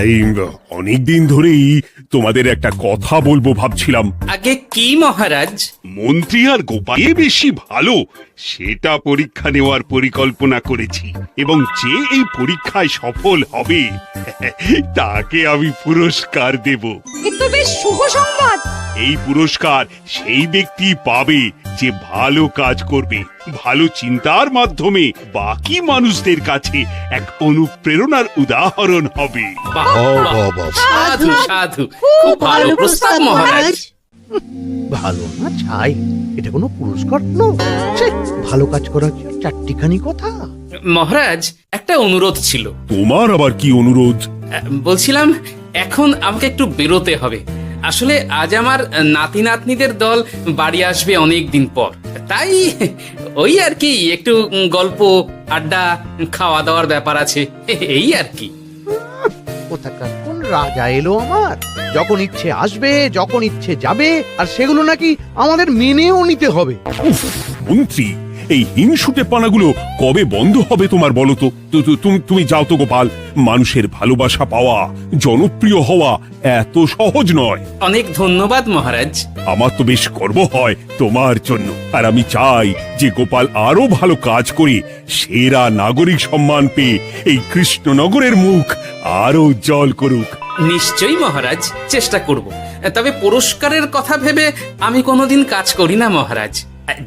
এই অনেকদিন ধরেই তোমাদের একটা কথা বলবো ভাবছিলাম। আগে কি মহারাজ? মন্ত্রী আর গোপাল বেশি ভালো সেটা পরীক্ষা নেওয়ার পরিকল্পনা করেছি, এবং যে এই পরীক্ষায় সফল হবে তাকে আমি পুরস্কার দেব। এ তো বেশ শুভ সংবাদ। এই পুরস্কার সেই ব্যক্তি পাবে যে ভালো কাজ করবে, ভালো চিন্তার মাধ্যমে বাকি মানুষদের কাছে এক অনুপ্রেরণার উদাহরণ হবে। বাহ, বাহ, সাধু সাধু, খুব ভালো প্রস্তাব মহারাজ। ভালো না ছাই, এটা কোনো পুরস্কার নয়। ছে, ভালো কাজ করা কি চারটিখানি কথা? মহারাজ, একটা অনুরোধ ছিল। তোমার আবার কি অনুরোধ? বলছিলাম এখন আমাকে একটু বেরোতে হবে। আসলে আজ আমার নাতি নাতনিদের দল বাড়ি আসবে অনেক দিন পর, তাই ওই আর কি একটু গল্প আড্ডা খাওয়া দাওয়ার ব্যাপার আছে, এই আর কি। কোথাকার কোন রাজা এলো আমার? যখন ইচ্ছে আসবে, যখন ইচ্ছে যাবে, আর সেগুলো নাকি আমাদের মেনেও নিতে হবে। উফ, মন্ত্রী, এই হিংসুটে পানাগুলো কবে বন্ধ হবে তোমার বলো তো? তুমি যাও তো গোপাল। মানুষের ভালোবাসা পাওয়া, জনপ্রিয় হওয়া এত সহজ নয়। অনেক ধন্যবাদ মহারাজ। আমার তো বেশ গর্ব হয় তোমার জন্য, আর আমি চাই যে গোপাল আরো ভালো কাজ করে সেরা নাগরিক সম্মান পেয়ে এই কৃষ্ণনগরের মুখ আরো উজ্জ্বল করুক। নিশ্চয়ই মহারাজ, চেষ্টা করব। তবে পুরস্কারের কথা ভেবে আমি কোনোদিন কাজ করি না মহারাজ।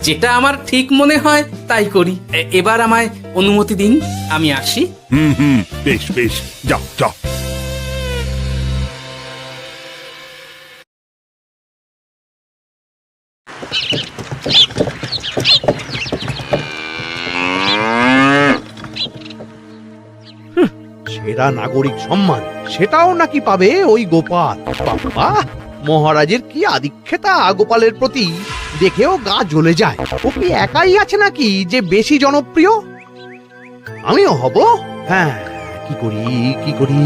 যেটা আমার ঠিক মনে হয় তাই করি। এবার আমায় অনুমতি দিন, আমি আসি। বেশ বেশ, যাও যাও। সেরা নাগরিক সম্মান সেটাও নাকি পাবে ওই গোপাল। বাবা, মহারাজের কি আদিক্ষেতা গোপালের প্রতি, দেখেও গা জ্বলে যায়। ও কি একাই আছে নাকি যে বেশি জনপ্রিয়? আমিও হব। হ্যাঁ, কি করি কি করি?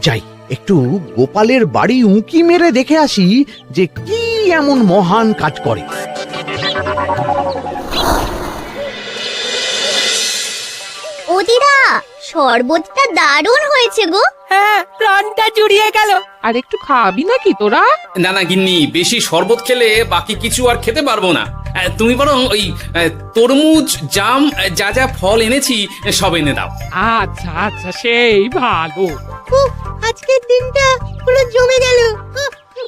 যাই, একটু গোপালের বাড়ি উঁকি মেরে দেখে আসি যে কি এমন মহান কাজ করে। ও দিদা, শরবতটা দারুণ হয়েছে গো। হ্যাঁ, প্রাণটা জুড়িয়ে গেল। আর একটু খাবি নাকি তোরা? না না গিন্নি, বেশি শরবত খেলে বাকি কিছু আর খেতে পারবো না। তুমি বরং ওই তরমুজ, জাম, যা যা ফল এনেছি সব এনে দাও। আচ্ছা আচ্ছা, সেই ভালো। আজকের দিনটা পুরো জমে গেল,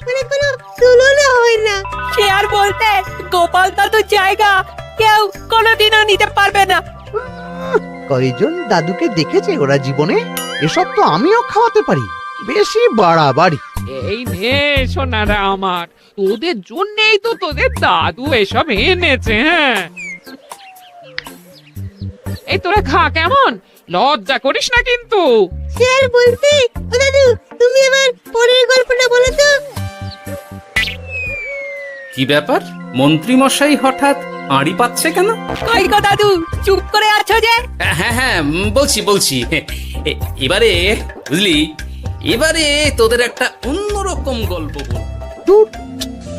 মানে কোনো তুলনা হয় না। সে আর বলতে, গোপাল দাদুর জায়গা কেউ কোনোদিনও নিতে পারবে না। কয়জন দাদুকে দেখেছে ওরা জীবনে? এসব তো আমিও খাওয়াতে পারি। বেশি বাড়াবাড়ি। এই নে সোনারা আমার, তোদের জন্যই তো তোদের দাদু এসব এনেছে। হ্যাঁ, এই তোরা খা, কেমন? লজ্জা করিস না কিন্তু। স্যার বলতে, ও দাদু তুমি আমার পরের গল্পটা বলো তো। কি ব্যাপার, মন্ত্রী মশাই হঠাৎ আড়ি পাচ্ছে কেন? কই গো দাদু, চুপ করে আছো যে? হ্যাঁ হ্যাঁ, বলছি। এবারে বুঝলি, এবারে তোদের একটা অন্যরকম গল্প বল। ধুর,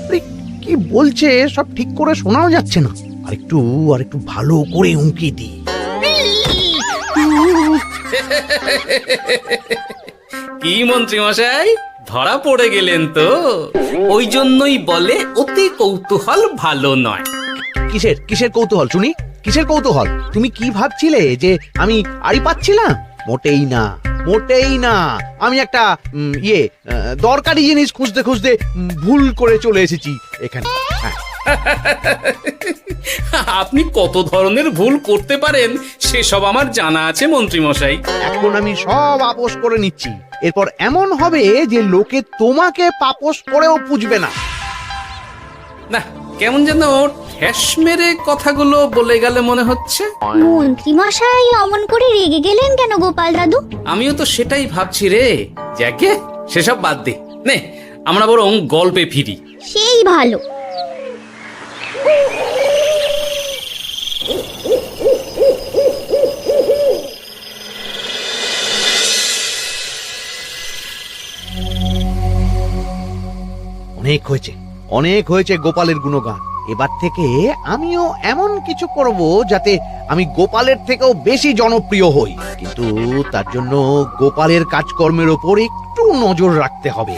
আরে কি বলছে সব ঠিক করে শোনাও যাচ্ছে না। আর একটু ভালো করে উঁকি দি। কি মন্ত্রী মশাই, ধরা পড়ে গেলেন তো? ওই জন্যই বলে অতি কৌতূহল ভালো নয়। কিসের কৌতূহল শুনি? কিসের কৌতূহল? তুমি কি ভাবছিলে যে আমি আড়ি পাচ্ছিলাম? মোটেই না, মোটেই না। আমি একটা দরকারি জিনিস খুঁজতে খুঁজতে ভুল করে চলে এসেছি এখানে। হ্যাঁ। আপনি কত ধরনের ভুল করতে পারেন সেসব আমার জানা আছে মন্ত্রী মশাই। এখন আমি সব আপোষ করে নিচ্ছি। এরপর এমন হবে যে লোকে তোমাকে পাপোশ করেও পুজবে না। না, কেমন যেন ঠেস মেরে কথাগুলো বলে গেলে মনে হচ্ছে। মন্ত্রী মশাই অমন করে রেগে গেলেন কেন গোপাল দাদু? আমিও তো সেটাই ভাবছি রে। যাকে সেসব বাদ দে, নে আমরা বরং গল্পে ফিরি। সেই ভালো। অনেক হয়েছে গোপালের গুণগান। এবার থেকে আমিও এমন কিছু করব যাতে আমি গোপালের থেকেও বেশি জনপ্রিয় হই, কিন্তু তার জন্য গোপালের কাজকর্মের ওপর একটু নজর রাখতে হবে।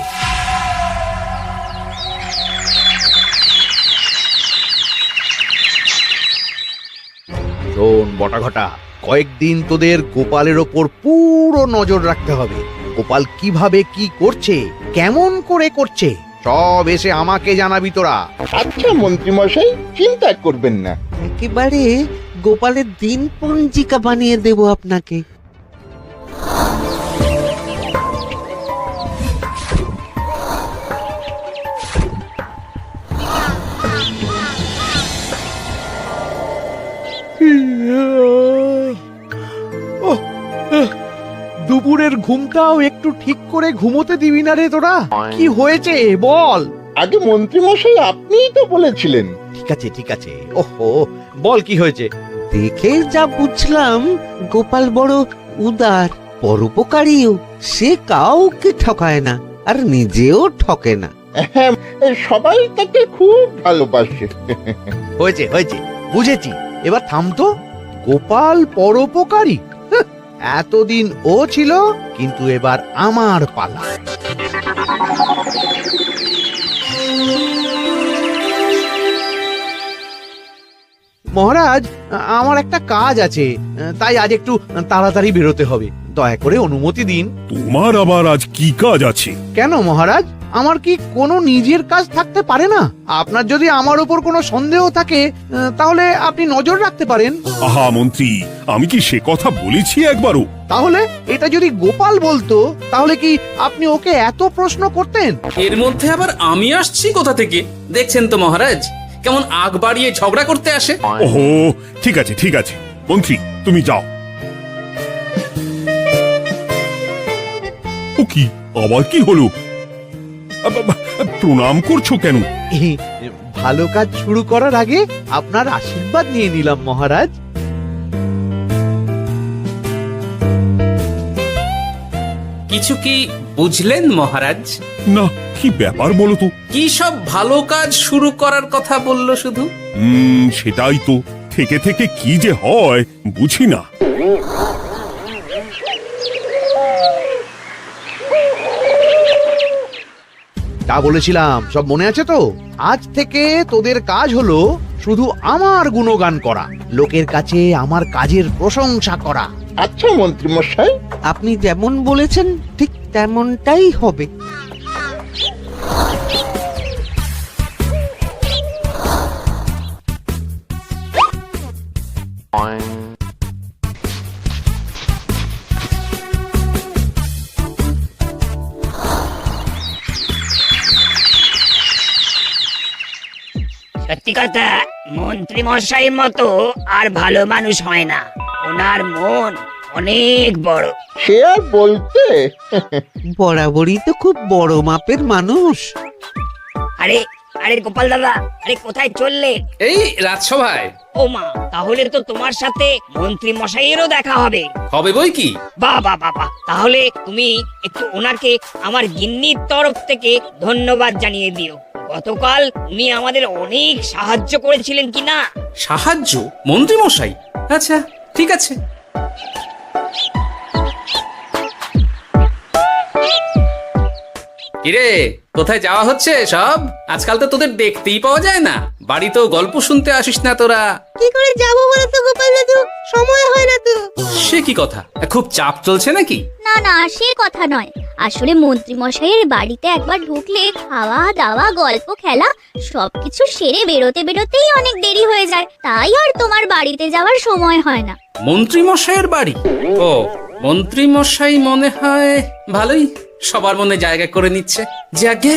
শোন বটাঘটা, কয়েকদিন তোদের গোপালের ওপর পুরো নজর রাখতে হবে। গোপাল কিভাবে কি করছে, কেমন করে করছে, সব এসে আমাকে জানাবি তোরা। আচ্ছা মন্ত্রীমশাই, চিন্তা করবেন না। একেবারে গোপালের দিন পঞ্জিকা বানিয়ে দেব আপনাকে। দুপুরের ঘুমটাও একটু ঠিক করে ঘুমোতে দিবি না রে তোরা? কি হয়েছে বল। আগে মন্ত্রীমশাই আপনিই তো বলেছিলেন। ঠিক আছে ঠিক আছে, ওহো বল কি হয়েছে। দেখে যা বুঝলাম গোপাল বড় উদার, পরোপকারীও। সে কাউকে ঠকায় না, আর নিজেও ঠকে না। হ্যাঁ, সবাই তাকে খুব ভালোবাসে। হয়েছে হয়েছে, বুঝেছি। এবার থাম তো। গোপাল পরোপকারী? হাহ, এতদিন ও ছিল, কিন্তু এবার আমার পালা। মহারাজ, আমার একটা কাজ আছে, তাই আজ একটু তাড়াতাড়ি বেরোতে হবে। দয়া করে অনুমতি দিন। তোমার আবার আজ কি কাজ আছে? কেন মহারাজ, আমার কি কোনো নিজের কাজ থাকতে পারে না? আপনার যদি আমার উপর কোনো সন্দেহ থাকে, তাহলে আপনি নজর রাখতে পারেন। আহা মন্ত্রী, আমি কি সে কথা বলেছি একবারও? তাহলে এটা যদি গোপাল বলতো, তাহলে কি আপনি ওকে এত প্রশ্ন করতেন? এর মধ্যে আবার আমি আসছি কোথা থেকে? দেখছেন তো মহারাজ, কেমন আগ বাড়িয়ে ঝগড়া করতে আসে। ওহো, ঠিক আছে ঠিক আছে, মন্ত্রী তুমি যাও। ও কি, আবার কি হলো? প্রণাম করছো কেন? ভালো কাজ শুরু করার আগে আপনার আশীর্বাদ নিয়ে নিলাম মহারাজ। কিছু কি বুঝলেন মহারাজ? না, কি ব্যাপার বলো তো? কি সব ভালো কাজ শুরু করার কথা বললো শুধু? সেটাই তো, থেকে থেকে কি যে হয় বুঝি না। তা বলেছিলাম, সব মনে আছে তো? আজ থেকে তোদের কাজ হলো শুধু আমার গুণগান করা, লোকের কাছে আমার কাজের প্রশংসা করা। আচ্ছা মন্ত্রীমশাই। আপনি যেমন বলেছেন ঠিক তেমনটাই হবে। সত্যি কথা, মন্ত্রী মশাইয়ের মতো আর ভালো মানুষ হয় না। ওনার মন অনেক বড়। সে আর বলতে। বরাবরই তো খুব বড় মাপের মানুষ। আরে আরে গোপাল দাদা, আরে কোথায় চললে? এই রাজসভায়। ও মা, তাহলে তো তোমার সাথে মন্ত্রী মশাইয়েরও দেখা হবে। হবে বই কি? বাহ বাহ বাহ বাহ, তাহলে তুমি একটু ওনাকে আমার গিন্নির তরফ থেকে ধন্যবাদ জানিয়ে দিও। গতকাল উনি আমাদের অনেক সাহায্য করেছিলেন কিনা। সাহায্য? মন্ত্রী মশাই? আচ্ছা ঠিক আছে। কিরে, কোথায় যাওয়া হচ্ছে সব? আজকাল তো তোদের দেখতেই পাওয়া যায় না, বাড়িতেও গল্প শুনতে আসিস না তোরা। কি করে যাবো বলো তো গোপাল দাদু, সময় হয় না তো। সে কি কথা, খুব চাপ চলছে নাকি? না না, সে কথা নয়। আসলে মন্ত্রী মশাইয়ের বাড়িতে একবার ঢুকলে খাওয়া দাওয়া গল্প খেলা সবকিছু সেরে বেরোতে বেরোতেই অনেক দেরি হয়ে যায়, তাই আর তোমার বাড়িতে যাওয়ার সময় হয় না। মন্ত্রী মশাইয়ের বাড়ি? ও, মন্ত্রী মশাই মনে হয় ভালোই সবার মনে জায়গা করে নিচ্ছে। যাকে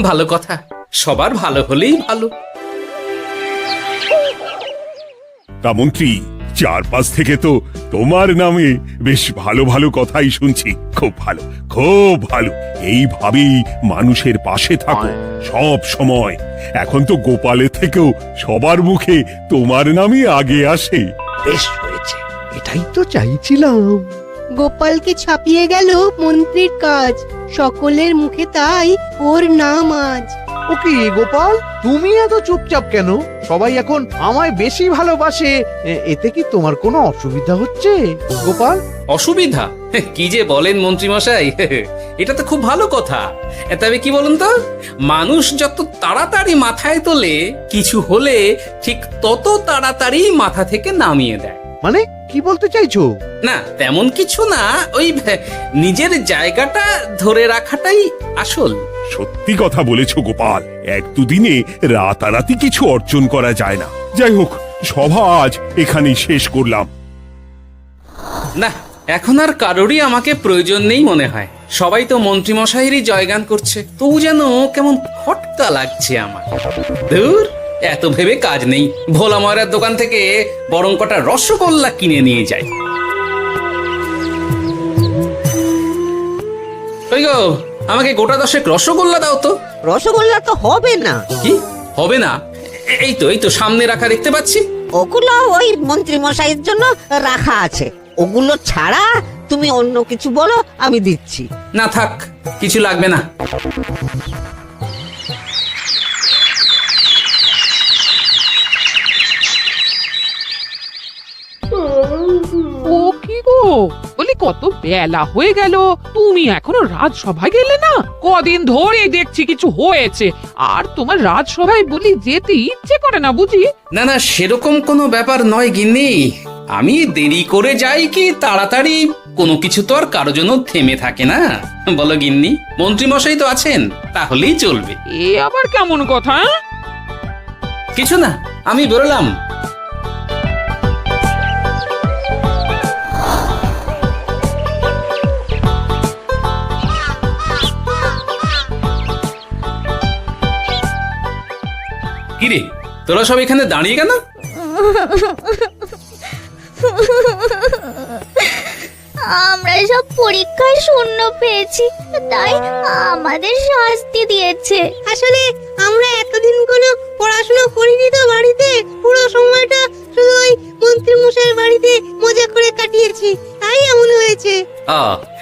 ভালো কথা, সবার ভালো হলেই ভালো। তা মন্ত্রী, চারপাশ থেকে তো তোমার নামে বেশ ভালো ভালো কথাই শুনছি। খুব ভালো, খুব ভালো। এইভাবেই মানুষের পাশে থাকো সব সময়। এখন তো গোপালের থেকেও সবার মুখে তোমার নামই আগে আসে। বেশ হয়েছে, এটাই তো চাইছিলাম। গোপালকে ছাপিয়ে গেল মন্ত্রীর কাজ, সকলের মুখে তাই ওর নাম আজ। ও কি গোপাল, তুমি এত চুপচাপ কেন? সবাই এখন আমায় বেশি ভালোবাসে, এতে কি তোমার কোনো অসুবিধা হচ্ছে গোপাল? অসুবিধা? কি যে বলেন মন্ত্রী মশাই, এটা তো খুব ভালো কথা। তবে কি বলুন তো, মানুষ যত তাড়াতাড়ি মাথায় তোলে, কিছু হলে ঠিক তত তাড়াতাড়ি মাথা থেকে নামিয়ে দেয়। মানে কি বলতে চাইছো? না তেমন কিছু না, ওই নিজের জায়গাটা ধরে রাখাটাই আসল। সত্যি কথা বলেছো গোপাল, এক দুদিনে রাতারাতি কিছু অর্জন করা যায় না। যাই হোক, সভা আজ এখানেই শেষ করলাম। না, এখন আর কারোরই আমাকে প্রয়োজন নেই মনে হয়। সবাই তো মন্ত্রী মশাইয়েরই জয়গান করছে, তবু যেন কেমন খটকা লাগছে আমার। ধুর, এত ভেবে কাজ নেই, ভোলা ময়রার দোকান থেকে বরং কটা রসগোল্লা কিনে নিয়ে যাই। ওই গো, আমাকে গোটা 10 রসগোল্লা দাও তো। রসগোল্লা তো হবে না। কি হবে না? এই তো সামনে রাখা দেখতে পাচ্ছি। ওগুলো ওই মন্ত্রী মশাইয়ের জন্য রাখা আছে, ওগুলো ছাড়া তুমি অন্য কিছু বলো, আমি দিচ্ছি। না থাক, কিছু লাগবে না। ও কি গো, বলি কত বেলা হয়ে গেল, তুমি এখনো রাজসভায় গেলে না? কদিন ধরে দেখছি কিছু হয়েছে, আর তোমার রাজসভায় বলি যেতে ইচ্ছে করে না বুঝি? না না, সেরকম কোনো ব্যাপার নয় গিন্নি। আমি দেরি করে যাই কি তাড়াতাড়ি, কোনো কিছু তো আর কারো জন্য থেমে থাকে না, বলো গিন্নি? মন্ত্রী মশাই তো আছেন, তাহলেই চলবে। এ আবার কেমন কথা? কিছু না, আমি বেরোলাম। কিরে, তোরা সব এখানে দাঁড়িয়ে কেন? আমরা সব পরীক্ষায় শূন্য পেয়েছি, তাই আমাদের শাস্তি দিয়েছে। আসলে আমরা এতদিন কোনো পড়াশোনা করিনি তো বাড়িতে, পুরো সময়টা শুধু ওই মন্ত্রী মশাইয়ের বাড়িতে মজা করে কাটিয়েছি, তাই এমন হয়েছে।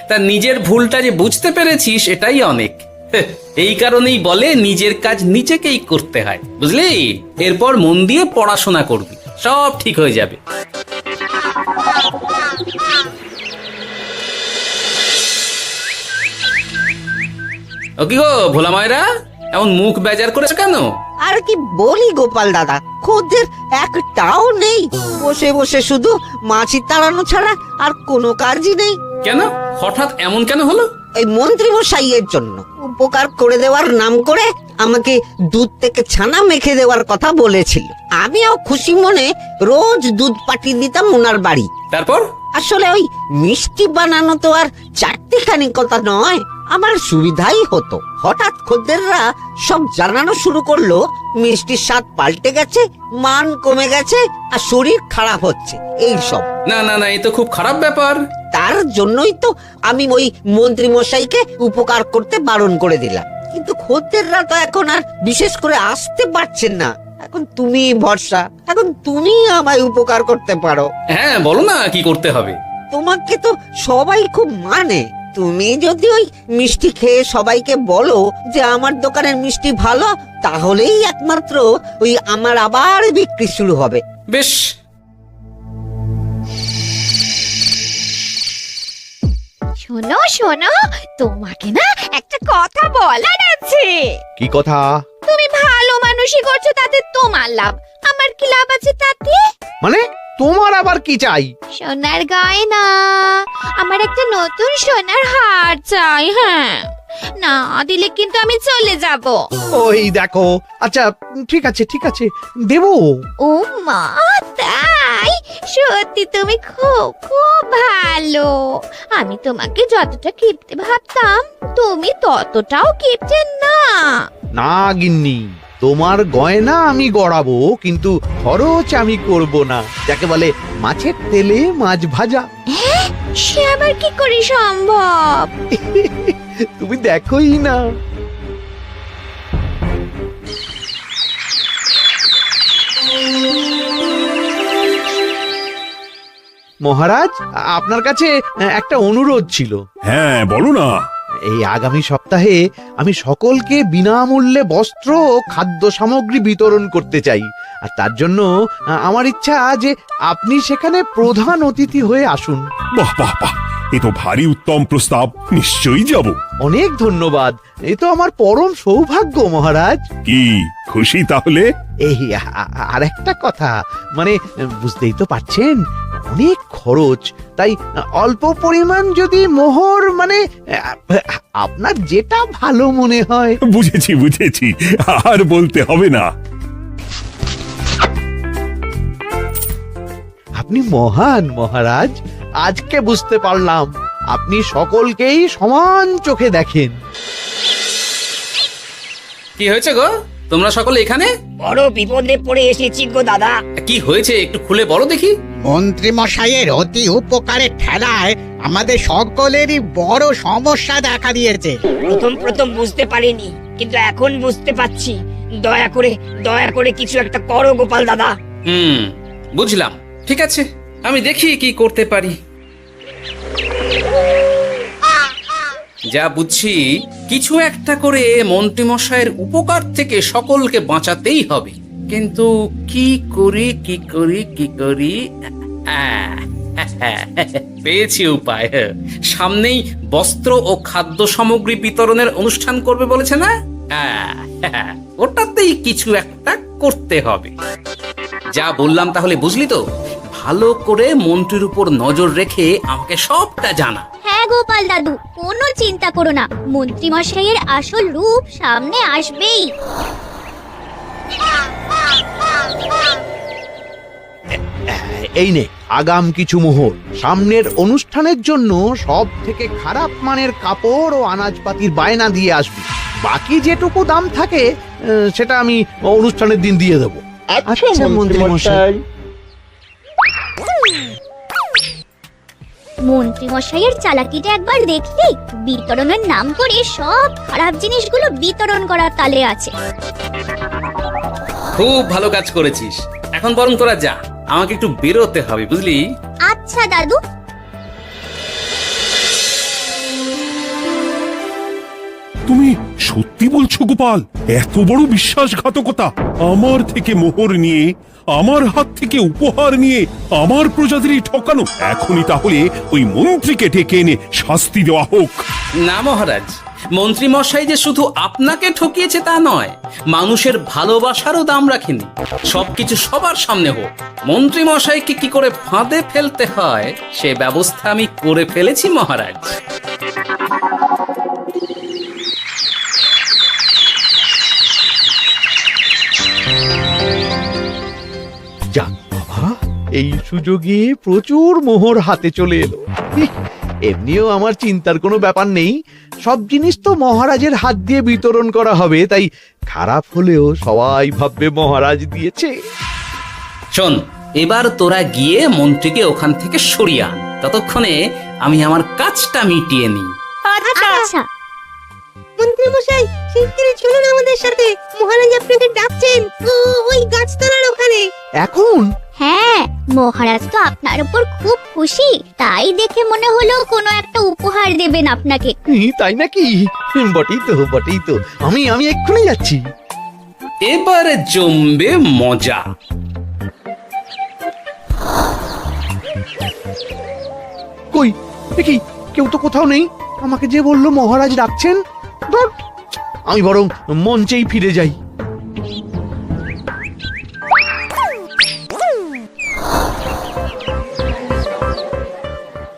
তা নিজের ভুলটা যে বুঝতে পেরেছিস, এটাই অনেক। এই কারণেই বলে নিজের কাজ নিজেকেই করতে হয়, বুঝলি? এরপর মন দিয়ে পড়াশোনা করবি, সব ঠিক হয়ে যাবে। ও কি গো ভোলা ময়রা, এমন মুখ বেজার করেছো কেন? আর কি বলি গোপাল দাদা, খদ্দের একটাও নেই, বসে বসে শুধু মাছি তাড়ানো ছাড়া আর কোনো কাজই নেই। কেন, হঠাৎ এমন কেন হলো? এই মন্ত্রী মশাইয়ের জন্য উপকার করে দেওয়ার নাম করে আমাকে দুধ থেকে ছানা মেখে দেওয়ার কথা বলেছিল। আমিও খুশি মনে রোজ দুধ পাঠিয়ে দিতাম ওনার বাড়ি। তারপর? আসলে ওই মিষ্টি বানানো তো আর চারটিখানি কথা নয়, আমার সুবিধাই হতো। হঠাৎ খদ্দেররা সব জানানো শুরু করলো মিষ্টির স্বাদ পাল্টে গেছে, মান কমে গেছে, আর শরীর খারাপ হচ্ছে, এই সব। না না না, এই তো খুব খারাপ ব্যাপার। তার জন্যই তো আমি ওই মন্ত্রী মশাইকে উপকার করতে বারণ করে দিলাম। কিন্তু খদ্দেররা তো এখন আর বিশেষ করে আসতে পারছেন না। এখন তুমি ভরসা, এখন তুমি আমায় উপকার করতে পারো। হ্যাঁ বলো না, কি করতে হবে? তোমাকে তো সবাই খুব মানে, তুমি যদি ওই মিষ্টি খেয়ে সবাইকে বলো যে আমার দোকানের মিষ্টি ভালো, তাহলেই একমাত্র ওই আমার আবার বিক্রি শুরু হবে। বেশ। শোনো শোনো, তোমাকে না একটা কথা বলার আছে। কি কথা? তুমি ভালো মানুষই করছো, তাতে তোমার লাভ, আমার কি লাভ আছে তাতে? মানে তোমার আবার কি চাই? সোনার গয়না, আমার একটা নতুন সোনার হার চাই। হ্যাঁ, না দিলে কিন্তু আমি চলে যাব। ওই দেখো, আচ্ছা ঠিক আছে ঠিক আছে, দেবো। ও মা, তাই? সত্যি তুমি খুব খুব ভালো। আমি তোমাকে যতটা কিপটে ভাবতাম, তুমি ততটাও কিপটে না। না গিন্নি, তোমার গয়না আমি গড়াবো, কিন্তু খরচ আমি করব না। যাকে বলে মাছের তেলে মাছ ভাজা। সে আবার কি করে সম্ভব? তুমি দেখোই না। মহারাজ, আপনার কাছে একটা অনুরোধ ছিল। হ্যাঁ বলো না। এই আগামী সপ্তাহে আমি সকলকে বিনামূল্যে বস্ত্র ও খাদ্য সামগ্রী বিতরণ করতে চাই। আর তার জন্য আমার ইচ্ছা যে আপনি সেখানে প্রধান অতিথি হয়ে আসুন। বাহ বাহ বাহ, এ তো ভারী উত্তম প্রস্তাব, নিশ্চয়ই যাব। অনেক ধন্যবাদ, এ তো আমার পরম সৌভাগ্য মহারাজ। কি খুশি তাহলে? এই আর একটা কথা, মানে বুঝতেই তো পারছেন অনেক খরচ, তাই অল্প পরিমাণ যদি মোহর, মানে আপনার যেটা ভালো মনে হয়। বুঝেছি বুঝেছি, আর বলতে হবে না। আপনি মহান মহারাজ, আজকে বুঝতে পারলাম আপনি সকলকেই সমান চোখে দেখেন। কি হয়েছে গো, তোমরা সকলে এখানে? বড় বিপদে পড়ে এসেছি গো দাদা। কি হয়েছে একটু খুলে বলো দেখি। মন্ত্রী মশাইয়ের অতি উপকারের ঠেলায় আমাদের সকলেরই বড় সমস্যা দেখা দিয়েছে। প্রথম বুঝতে পারিনি, কিন্তু এখন বুঝতে পারছি। দয়া করে কিছু একটা করো গোপাল দাদা। বুঝলাম, ঠিক আছে, আমি দেখি কি করতে পারি। যা বুঝছি, কিছু একটা করে মন্ত্রীমশাইয়ের উপকার থেকে সকলকে বাঁচাতেই হবে, কিন্তু কি করি পেয়েছি উপায়। সামনেই বস্ত্র ও খাদ্য সামগ্রী বিতরণের অনুষ্ঠান করবে বলেছে না? ওটাতেই কিছু একটা করতে হবে। যা বললাম তাহলে বুঝলি তো? ভালো করে মন্ত্রীর উপর নজর রেখে আমাকে সবটা জানা। হ্যাঁ গোপাল দাদু, কোনো চিন্তা করো না, মন্ত্রী মশাইয়ের আসল রূপ সামনে আসবেই। এই নে আগাম কিছু মোহর। সামনের অনুষ্ঠানের জন্য সব থেকে খারাপ মানের কাপড় ও আনাজপাতির বায়না দিয়ে আসবি। বাকি যেটুকু দাম থাকে সেটা আমি অনুষ্ঠানের দিন দিয়ে দেবো। আচ্ছা মন্ত্রী মশাই। মন্ত্রী মশাইয়ের চালাকিটা একবার দেখলি? বিতরণের নাম করে সব খারাপ জিনিসগুলো বিতরণ করার তালে আছে। খুব ভালো কাজ করেছিস। এখন বরং তোরা যা, আমাকে একটু বেরোতে হবে, বুঝলি? আচ্ছা দাদু। তুমি সত্যি বলছো গোপাল? এত বড় বিশ্বাসঘাতকতা! আমার থেকে মোহর নিয়ে, আমার হাত থেকে উপহার নিয়ে আমার প্রজাদেরই ঠকানো। এখনই তাহলে ওই মন্ত্রীকে ডেকে এনে শাস্তি দেওয়া হোক। না মহারাজ, মন্ত্রী মশাই যে শুধু আপনাকে ঠকিয়েছে তা নয়, মানুষের ভালোবাসারও দাম রাখেনি। সবকিছু সবার সামনে হোক। মন্ত্রী মশাইকে কি করে ফাঁদে ফেলতে হয় সে ব্যবস্থা আমি করে ফেলেছি মহারাজ। যাক বাবা, এই সুযোগে প্রচুর মোহর হাতে চলে এলো। এমনিও আমার চিন্তার কোনো ব্যাপার নেই, সব জিনিস তো মহারাজের হাত দিয়ে বিতরণ করা হবে, তাই খারাপ হলেও সবাই ভাববে মহারাজ দিয়েছে। শোন, এবার তোরা গিয়ে মন্ত্রীকে ওখান থেকে সরিয়ে আন, ততক্ষণে আমি আমার কাজটা মিটিয়ে নিই। আচ্ছা। মন্ত্রী মশাই, শিগগিরই চলুন আমাদের সাথে, মহারাজ আপনাকে ডাকছেন ওই গাছতলার ওখানে। এখন? হ্যাঁ, মহারাজ তো আপনার উপর খুব খুশি, তাই দেখে মনে হলো কোনো একটা উপহার দেবেন আপনাকে। তাই নাকি? বটেই তো, আমি এক্ষুনি যাচ্ছি। এবারে জমবে মজা। কই দেখি, কেউ তো কোথাও নেই। আমাকে যে বললো মহারাজ ডাকছেন, ধুর, আমি বরং মঞ্চেই ফিরে যাই।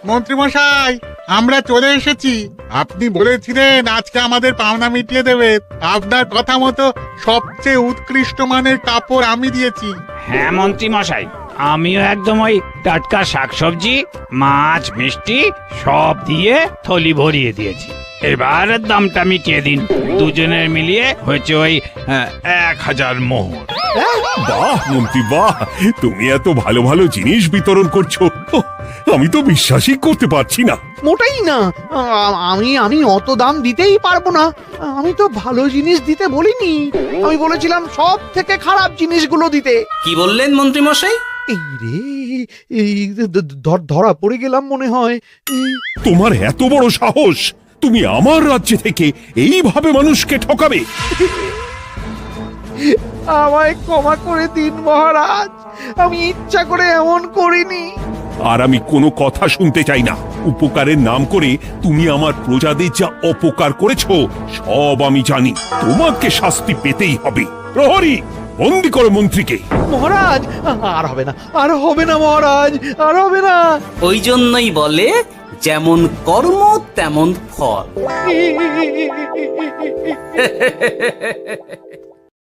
মন্ত্রী মশাই, আমরা চলে এসেছি। আপনি বলেছিলেন আজকে আমাদের পাওনা মিটিয়ে দেবে। আপনার কথা মতো সবচেয়ে উৎকৃষ্ট মানের কাপড় আমি দিয়েছি। হ্যাঁ মন্ত্রী মশাই, আমিও একদম ওই টাটকা শাকসবজি, মাছ, মিষ্টি সব দিয়ে থলি ভরিয়ে দিয়েছি। এবার দামটা মিটিয়ে দিন। দুজনের মিলিয়ে হয়েছে ওই 1000 মোহর। বাহ মন্ত্রী বাহ, তুমি এত ভালো ভালো জিনিস বিতরণ করছো, আমি তো বিশ্বাসই করতে পারছি না। মোটাই না, আমি অত দাম দিতেই পারবো না। আমি তো ভালো জিনিস দিতে বলিনি, আমি বলেছিলাম সব থেকে খারাপ জিনিসগুলো দিতে। কি বললেন মন্ত্রী মশাই? এই রে, এই ধরা পড়ে গেলাম মনে হয়। তোমার এত বড় সাহস! তুমি আমার রাজ্য থেকে এইভাবে মানুষকে ঠকাবে? আমায় ক্ষমা করে দিন মহারাজ, আমি ইচ্ছা করে এমন করিনি। আর আমি কোনো কথা শুনতে চাই না। উপকারের নাম করে তুমি আমার প্রজাদের যা অপকার করেছো সব আমি জানি। তোমাকে শাস্তি পেতেই হবে। প্রহরী, বন্দি করো মন্ত্রীকে। মহারাজ, আর হবে না, আর হবে না মহারাজ, আর হবে না। ওই জন্যই বলে যেমন কর্ম তেমন ফল।